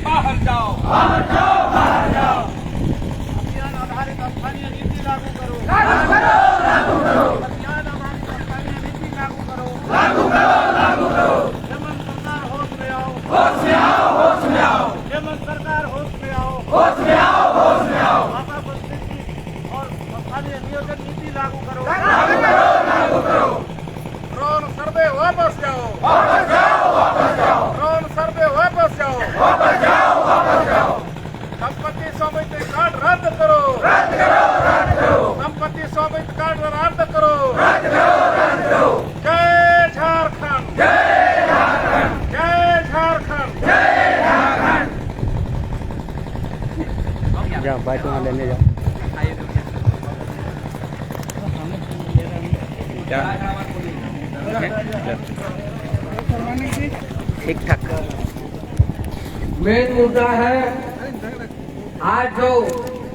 बाहर जाओ, बाहर जाओ, बाहर जाओ। अभियान आधारित स्थानीय नीति लागू करो, लागू करो, लागू करो। अभियान आधारित स्थानीय नीति लागू करो, लागू करो, लागू करो। हेमंत सरकार होश में आओ, होश में आओ, होश में आओ। हेमंत सरकार होश में आओ, होश में आओ, होश में आओ। भाषा संस्कृति और स्थानीय नियोजन नीति लागू करो, लागू करो, लागू करो। ड्रोन सर्वे वापस जाओ, वापस जाओ, वापस जाओ। ड्रोन सर्वे वापस जाओ, वापस जाओ, वापस जाओ। संपत्ति स्वामित्व कार्ड रद्द करो, रद्द करो, रद्द करो। संपत्ति स्वामित्व कार्ड रद्द करो। रद्द करो, रद्द करो। जय झारखंड, जय झारखंड, जय झारखंड। जय झारखंड। जाओ बाइक वहाँ लेने जाओ। ठीक ठाक। मेन मुद्दा है आज जो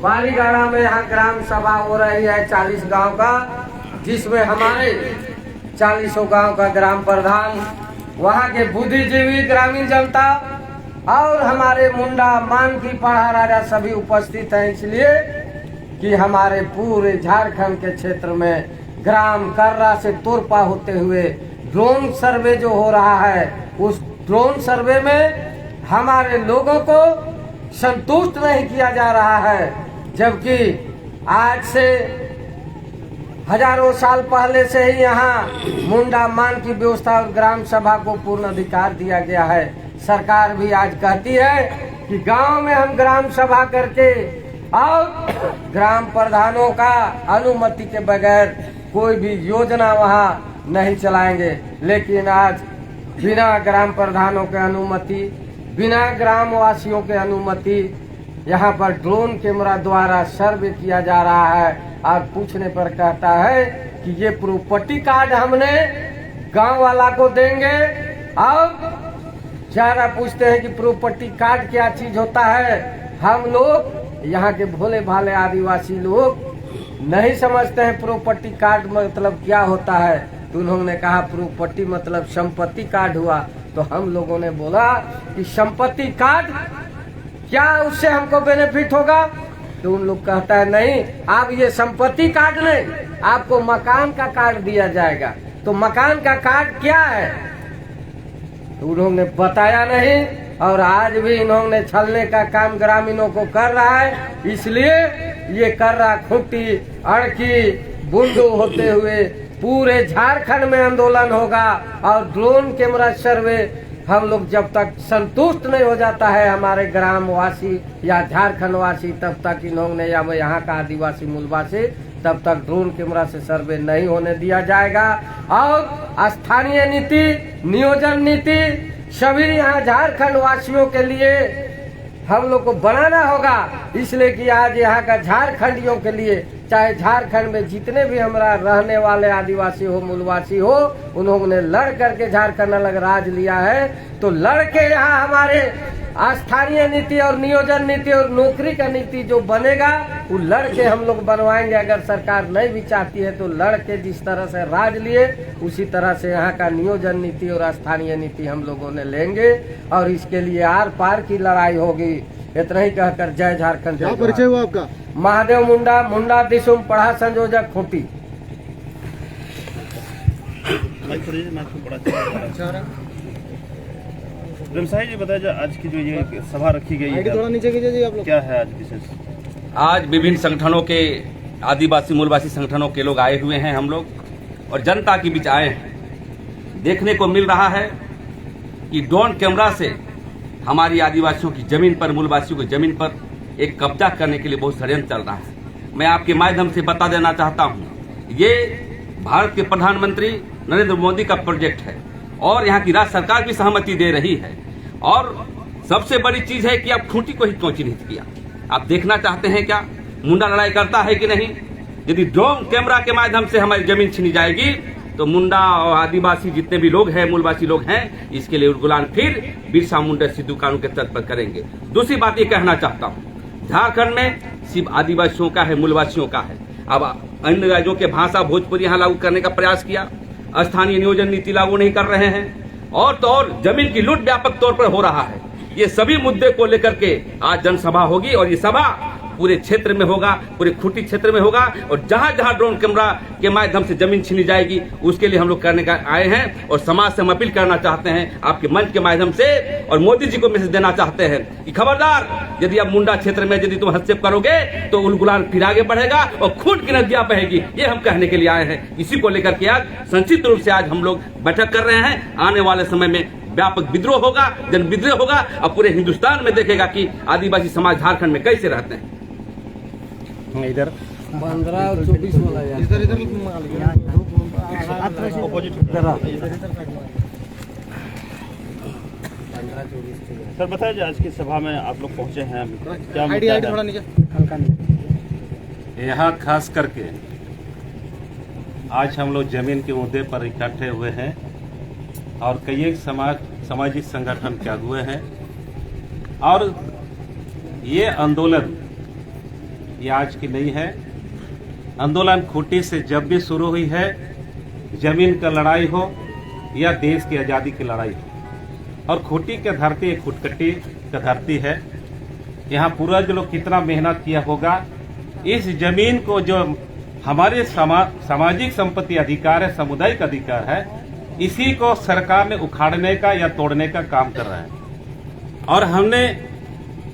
बालीगाड़ा में यहाँ ग्राम सभा हो रही है 40 गांव का, जिसमें हमारे 40 गांव का ग्राम प्रधान, वहाँ के बुद्धिजीवी, ग्रामीण जनता और हमारे मुंडा मान की पढ़ा राजा सभी उपस्थित हैं, इसलिए कि हमारे पूरे झारखंड के क्षेत्र में ग्राम कर्रा से तोरपा होते हुए ड्रोन सर्वे जो हो रहा है, उस ड्रोन सर्वे में हमारे लोगों को संतुष्ट नहीं किया जा रहा है, जबकि आज से हजारों साल पहले से ही यहाँ मुंडा मान की व्यवस्था और ग्राम सभा को पूर्ण अधिकार दिया गया है। सरकार भी आज कहती है कि गांव में हम ग्राम सभा करके और ग्राम प्रधानों का अनुमति के बगैर कोई भी योजना वहाँ नहीं चलाएंगे, लेकिन आज बिना ग्राम प्रधानों के अनुमति, बिना ग्राम वासियों के अनुमति यहाँ पर ड्रोन कैमरा द्वारा सर्वे किया जा रहा है। और पूछने पर कहता है कि ये प्रॉपर्टी कार्ड हमने गांव वाला को देंगे, और ज़्यादा पूछते हैं कि प्रॉपर्टी कार्ड क्या चीज होता है। हम लोग यहाँ के भोले भाले आदिवासी लोग नहीं समझते हैं प्रॉपर्टी कार्ड मतलब क्या होता है। तो उन्होंने कहा प्रॉपर्टी मतलब संपत्ति कार्ड हुआ। तो हम लोगों ने बोला कि संपत्ति कार्ड क्या, उससे हमको बेनिफिट होगा? तो उन लोग कहता है नहीं, आप ये संपत्ति कार्ड नहीं, आपको मकान का कार्ड दिया जाएगा। तो मकान का कार्ड क्या है? तो उन्होंने बताया नहीं, और आज भी इन्होंने छलने का काम ग्रामीणों को कर रहा है। इसलिए ये कर्रा, खूंटी, अड़की, बुंडू होते हुए पूरे झारखंड में आंदोलन होगा। और ड्रोन कैमरा सर्वे हम लोग जब तक संतुष्ट नहीं हो जाता है हमारे ग्रामवासी या झारखंड वासी, तब तक इन्होंने या यहाँ का आदिवासी मूलवासी, तब तक ड्रोन कैमरा से सर्वे नहीं होने दिया जाएगा। और स्थानीय नीति, नियोजन नीति सभी यहाँ झारखंड वासियों के लिए हम लोग को बनाना होगा। इसलिए कि आज यहाँ का झारखंडियों के लिए, चाहे झारखंड में जितने भी हमारा रहने वाले आदिवासी हो, मूलवासी हो, उन्होंने लड़ करके झारखंड अलग राज लिया है। तो लड़ के यहाँ हमारे स्थानीय नीति और नियोजन नीति और नौकरी का नीति जो बनेगा, वो लड़ के हम लोग बनवाएंगे। अगर सरकार नहीं भी चाहती है तो लड़ के जिस तरह से राज लिए, उसी तरह से यहाँ का नियोजन नीति और स्थानीय नीति हम लोगों ने लेंगे। और इसके लिए आर पार की लड़ाई होगी। इतना ही कहकर जय झारखंड। क्या परिचय हुआ आपका? महादेव मुंडा, मुंडा दिसुम, पढ़ा संयोजक, खूंटी। व्यवसायी जी बताया जो आज की जो ये सभा रखी गई है, थोड़ा नीचे कीजिए जी आप लोग। क्या है आज विशेष? आज विभिन्न संगठनों के, आदिवासी मूलवासी संगठनों के लोग आए हुए हैं, हम लोग और जनता के बीच आए हैं। देखने को मिल रहा है कि ड्रोन कैमरा से हमारी आदिवासियों की जमीन पर, मूलवासियों की जमीन पर एक कब्जा करने के लिए बहुत षड्यंत्र चल रहा है। मैं आपके माध्यम से बता देना चाहता हूँ, ये भारत के प्रधानमंत्री नरेंद्र मोदी का प्रोजेक्ट है और यहाँ की राज्य सरकार भी सहमति दे रही है। और सबसे बड़ी चीज है कि अब खूंटी को ही क्यों चिन्हित किया। आप देखना चाहते हैं क्या मुंडा लड़ाई करता है कि नहीं? यदि ड्रोन कैमरा के माध्यम से हमारी जमीन छीनी जाएगी तो मुंडा और आदिवासी जितने भी लोग हैं, मूलवासी लोग हैं, इसके लिए उर्गुलान फिर बिरसा मुंडा सिद्धू कानून के तर्ज पर करेंगे। दूसरी बात ये कहना चाहता हूँ, झारखंड में सिर्फ आदिवासियों का है, मूलवासियों का है। अब अन्य राज्यों के भाषा भोजपुरी यहाँ लागू करने का प्रयास किया, स्थानीय नियोजन नीति लागू नहीं कर रहे हैं, और तो और जमीन की लूट व्यापक तौर पर हो रहा है। ये सभी मुद्दे को लेकर के आज जनसभा होगी और ये सभा पूरे क्षेत्र में होगा, पूरे खूंटी क्षेत्र में होगा और जहां जहां ड्रोन कैमरा के माध्यम से जमीन छीनी जाएगी उसके लिए हम लोग करने का आए हैं। और समाज से हम अपील करना चाहते हैं आपके मंच के माध्यम से और मोदी जी को मैसेज देना चाहते हैं कि खबरदार, यदि आप मुंडा क्षेत्र में यदि तुम हस्तक्षेप करोगे तो उलगुलान फिर आगे बढ़ेगा और खून की नदियां बहेगी। ये हम कहने के लिए आए हैं। इसी को लेकर के आज संक्षिप्त रूप से आज हम लोग बैठक कर रहे हैं। आने वाले समय में व्यापक विद्रोह होगा, जन विद्रोह होगा और पूरे हिंदुस्तान में देखेगा कि आदिवासी समाज झारखंड में कैसे रहते हैं। इधर 15 और 24 वाला यार इधर सर बताइए, आज की सभा में आप लोग पहुंचे हैं, क्या आईडी मुद्दा थोड़ा है? नीचे हल्का नीचे। यहाँ खास करके आज हम लोग जमीन के मुद्दे पर इकट्ठे हुए हैं और कई सामाजिक संगठन के अगुए हैं और ये आंदोलन ये आज की नहीं है। आंदोलन खूंटी से जब भी शुरू हुई है, जमीन का लड़ाई हो या देश की आज़ादी की लड़ाई हो, और खूंटी की धरती एक खुटकटी का धरती है। यहाँ पूरा जो लोग कितना मेहनत किया होगा, इस जमीन को जो हमारे सामाजिक संपत्ति अधिकार है, सामुदायिक अधिकार है, इसी को सरकार ने उखाड़ने का या तोड़ने का काम कर रहा है। और हमने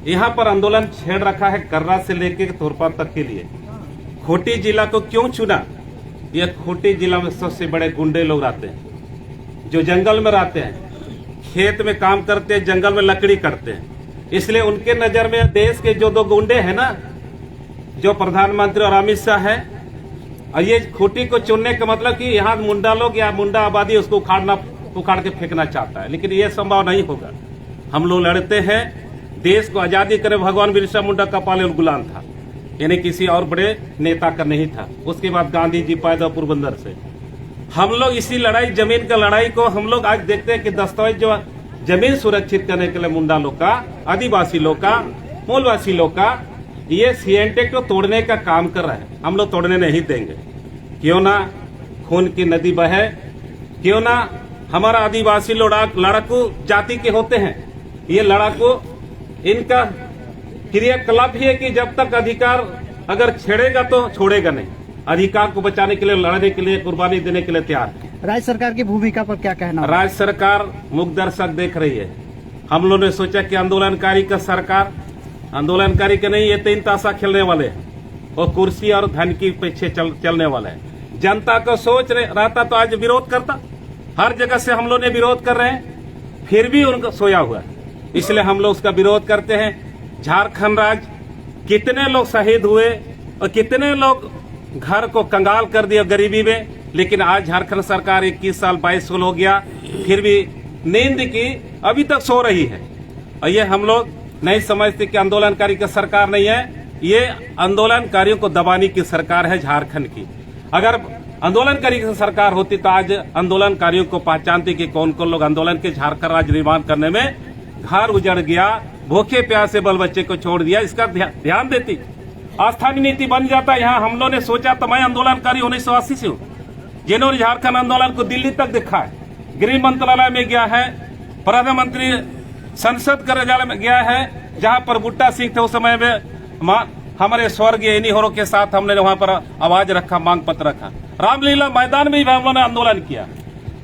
यहाँ पर आंदोलन छेड़ रखा है कर्रा से लेकर तोरपा तक के लिए। खूंटी जिला को क्यों चुना? यह खूंटी जिला में सबसे बड़े गुंडे लोग रहते हैं, जो जंगल में रहते हैं, खेत में काम करते हैं, जंगल में लकड़ी करते हैं। इसलिए उनके नजर में देश के जो 2 गुंडे हैं ना, जो प्रधानमंत्री और अमित शाह है, और ये खूंटी को चुनने का मतलब कि यहाँ मुंडा लोग या मुंडा आबादी उसको उखाड़ के फेंकना चाहता है, लेकिन ये संभव नहीं होगा। हम लोग लड़ते हैं, देश को आजादी करे भगवान बिरसा मुंडा का पाले गुलाम था, यानी किसी और बड़े नेता का नहीं था। उसके बाद गांधी जी पैदा पोरबंदर से। हम लोग इसी लड़ाई, जमीन का लड़ाई को हम लोग आज देखते हैं कि दस्तावेज जो जमीन सुरक्षित करने के लिए मुंडा लोग का, आदिवासी लोग का, मूलवासी लोग का, ये सीएनटेक को तोड़ने का काम कर रहा है। हम लोग तोड़ने नहीं देंगे। क्यों ना खून की नदी बहे, क्यों ना हमारा आदिवासी लड़ाकू जाति के होते हैं। ये लड़ाकू, इनका क्रियाकलाप ही है कि जब तक अधिकार अगर छेड़ेगा तो छोड़ेगा नहीं। अधिकार को बचाने के लिए, लड़ने के लिए, कुर्बानी देने के लिए तैयार है। राज्य सरकार की भूमिका पर क्या कहना? राज्य सरकार मुख दर्शक देख रही है। हम लोगों ने सोचा कि आंदोलनकारी का सरकार, आंदोलनकारी के नहीं, ये 3 ताशा खेलने वाले हैं और कुर्सी और धन की पीछे चलने वाले हैं। जनता को सोच रहता तो आज विरोध करता। हर जगह से हम लोग ने विरोध कर रहे हैं, फिर भी उनका सोया हुआ है। इसलिए हम लोग उसका विरोध करते हैं। झारखंड राज्य, कितने लोग शहीद हुए और कितने लोग घर को कंगाल कर दिया गरीबी में, लेकिन आज झारखंड सरकार 21 साल 22 साल हो गया, फिर भी नींद की अभी तक सो रही है। और ये हम लोग नहीं समझते कि आंदोलनकारी की सरकार नहीं है, ये आंदोलनकारियों को दबाने की सरकार है झारखंड की। अगर आंदोलनकारी की सरकार होती तो आज आंदोलनकारियों को पहचानती कि कौन कौन लोग आंदोलन के झारखंड राज्य निर्माण करने में घर उजड़ गया, भूखे प्यासे बल बच्चे को छोड़ दिया, इसका ध्यान देती। स्थानीय नीति बन जाता। यहाँ हम लोगों ने सोचा, तो मैं आंदोलनकारी 1980 से हूँ, जिन्होंने झारखंड आंदोलन को दिल्ली तक देखा है। गृह मंत्रालय में गया है, प्रधानमंत्री संसद कार्यालय में गया है, जहाँ पर बुट्टा सिंह थे उस समय में, हमारे स्वर्गीय इन्हीं होरों के साथ हमने वहां पर आवाज रखा, मांग पत्र रखा। रामलीला मैदान में भी हम लोगों ने आंदोलन किया।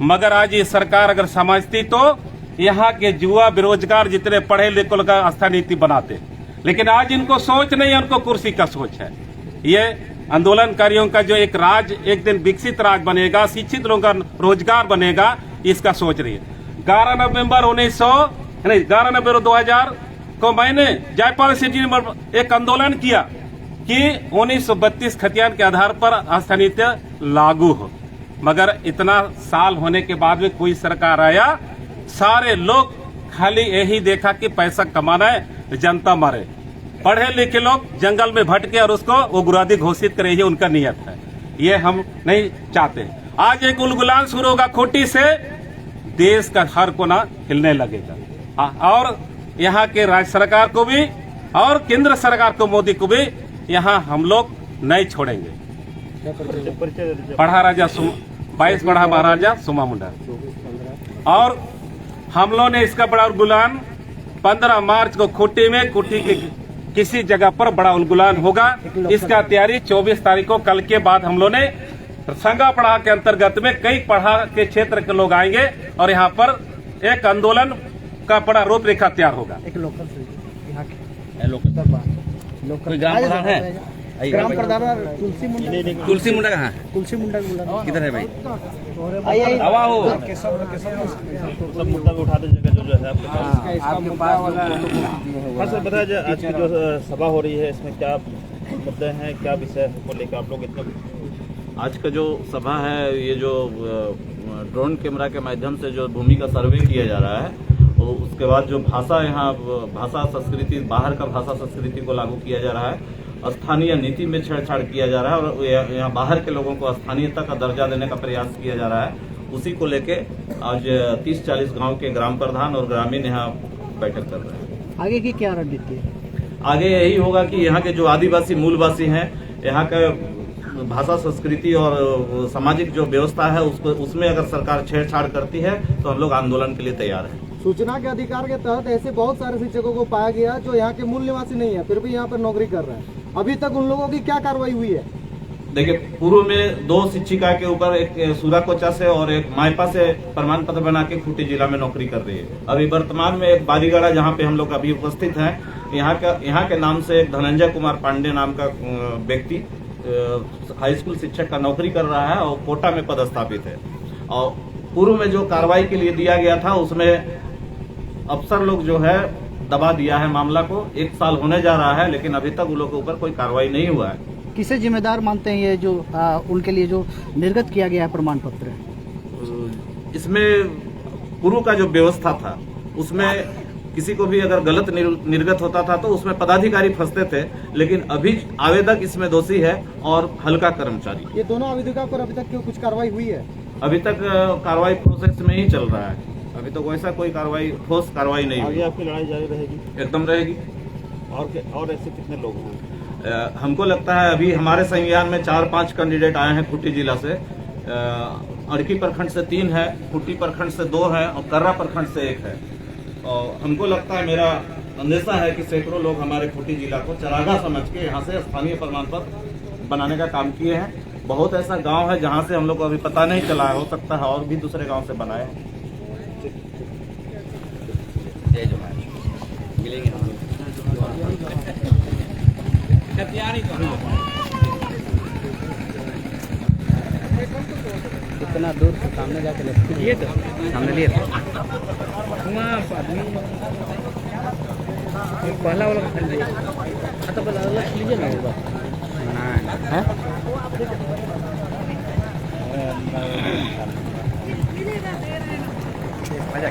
मगर आज ये सरकार अगर समझती तो यहाँ के युवा बेरोजगार जितने पढ़े लिखे लोग का स्थायी नीति बनाते, लेकिन आज इनको सोच नहीं है, उनको कुर्सी का सोच है। ये आंदोलनकारियों का जो एक राज एक दिन विकसित राज बनेगा, शिक्षित लोगों का रोजगार बनेगा, इसका सोच रही है। 11 नवंबर 2000 को मैंने जयपाल सिटी में एक आंदोलन किया कि 1932 खतियान के आधार पर स्थायी नीति लागू हो। मगर इतना साल होने के बाद में कोई सरकार आया, सारे लोग खाली यही देखा कि पैसा कमाना है, जनता मारे। पढ़े लिखे लोग जंगल में भटके और उसको उग्रवादी घोषित करे, ये उनका नियत है। ये हम नहीं चाहते। आज एक उलगुलान शुरू होगा खूंटी से, देश का हर कोना हिलने लगेगा। और यहाँ के राज्य सरकार को भी और केंद्र सरकार को, मोदी को भी यहाँ हम लोग नहीं छोड़ेंगे। पढ़ा राजा 22 पढ़ा महाराजा सुमा मुंडा। और हम लोग ने इसका बड़ा गुलान 15 मार्च को खूंटी में खूंटी के किसी जगह पर बड़ा उलगुलान होगा। इसका तैयारी 24 तारीख को कल के बाद हम लोगों ने संगा पढ़ा के अंतर्गत में कई पढ़ा के क्षेत्र के लोग आएंगे और यहाँ पर एक आंदोलन का बड़ा रूपरेखा तैयार होगा। एक लोकल से यहाँ के लोकल कोई ग्राम प्रधान है? ग्राम प्रधान तुलसी मुंडा। तुलसी मुंडा कहाँ? तुलसी मुंडा बोला किधर है भाई? हवा हो सब मुद्दा भी उठाते जगह जो है आपके पास। आपके पास हाँ सर, बताया जाए आज की जो सभा हो रही है इसमें क्या मुद्दे हैं, क्या विषय को लेकर आप लोग इतना? आज का जो सभा है, ये जो ड्रोन कैमरा के माध्यम से जो भूमि का सर्वे किया जा रहा है, और उसके बाद जो भाषा यहाँ भाषा संस्कृति बाहर का भाषा संस्कृति को लागू किया जा रहा है, स्थानीय नीति में छेड़छाड़ किया जा रहा है और यहाँ बाहर के लोगों को स्थानीयता का दर्जा देने का प्रयास किया जा रहा है, उसी को लेके आज 30-40 गांव के ग्राम प्रधान और ग्रामीण यहाँ बैठक कर रहे हैं। आगे की क्या रणनीति है? आगे यही होगा कि यहाँ के जो आदिवासी मूलवासी हैं, यहाँ का भाषा संस्कृति और सामाजिक जो व्यवस्था है उसको उसमें अगर सरकार छेड़छाड़ करती है तो हम लोग आंदोलन के लिए तैयार हैं। सूचना के अधिकार के तहत ऐसे बहुत सारे शिक्षकों को पाया गया जो यहाँ के मूल निवासी नहीं है, फिर भी यहाँ पर नौकरी कर रहे हैं। अभी तक उन लोगों की क्या कार्रवाई हुई है? देखिए, पूर्व में 2 शिक्षिका के ऊपर एक सूराकोचा से और एक मायपा से प्रमाण पत्र बना के खूंटी जिला में नौकरी कर रही है। अभी वर्तमान में एक बारीगढ़ा जहाँ पे हम लोग अभी उपस्थित हैं, यहाँ के नाम से एक धनंजय कुमार पांडे नाम का व्यक्ति हाई स्कूल शिक्षक का नौकरी कर रहा है और कोटा में पदस्थापित है। और पूर्व में जो कार्रवाई के लिए दिया गया था उसमें अफसर लोग जो है दबा दिया है मामला को। 1 साल होने जा रहा है लेकिन अभी तक उन लोगों के ऊपर कोई कार्रवाई नहीं हुआ है। किसे जिम्मेदार मानते हैं ये जो उनके लिए जो निर्गत किया गया है प्रमाण पत्र? इसमें पूर्व का जो व्यवस्था था उसमें किसी को भी अगर गलत निर्गत होता था तो उसमें पदाधिकारी फंसते थे, लेकिन अभी आवेदक इसमें दोषी है और हल्का कर्मचारी। ये दोनों आवेदकों पर अभी तक क्यों कुछ कार्रवाई हुई है? अभी तक कार्रवाई प्रोसेस में ही चल रहा है। अभी तो वैसा कोई कार्रवाई ठोस कार्रवाई नहीं हुई। आगे आपकी लड़ाई जारी रहेगी? एकदम रहेगी। और ऐसे कितने लोग हैं? हमको लगता है अभी हमारे संज्ञान में 4-5 कैंडिडेट आए हैं खूंटी जिला से। अड़की प्रखंड से 3 है, खूंटी प्रखंड से 2 है और कर्रा प्रखंड से 1 है। और हमको लगता है, मेरा अंदेशा है कि सैकड़ों लोग हमारे खूंटी जिला को चरागाह समझ के यहाँ से स्थानीय प्रमाण पत्र बनाने का काम किए हैं। बहुत ऐसा गांव है जहाँ से हम लोग को अभी पता नहीं चला है, हो सकता है और भी दूसरे गांव से बनाए हैं। मिलेंगे हम इतना दूर से सामने जाके लिए तो सामने लिए पहला वाला खेल लिए तो पहला वाला लीजिए ना होगा है मजा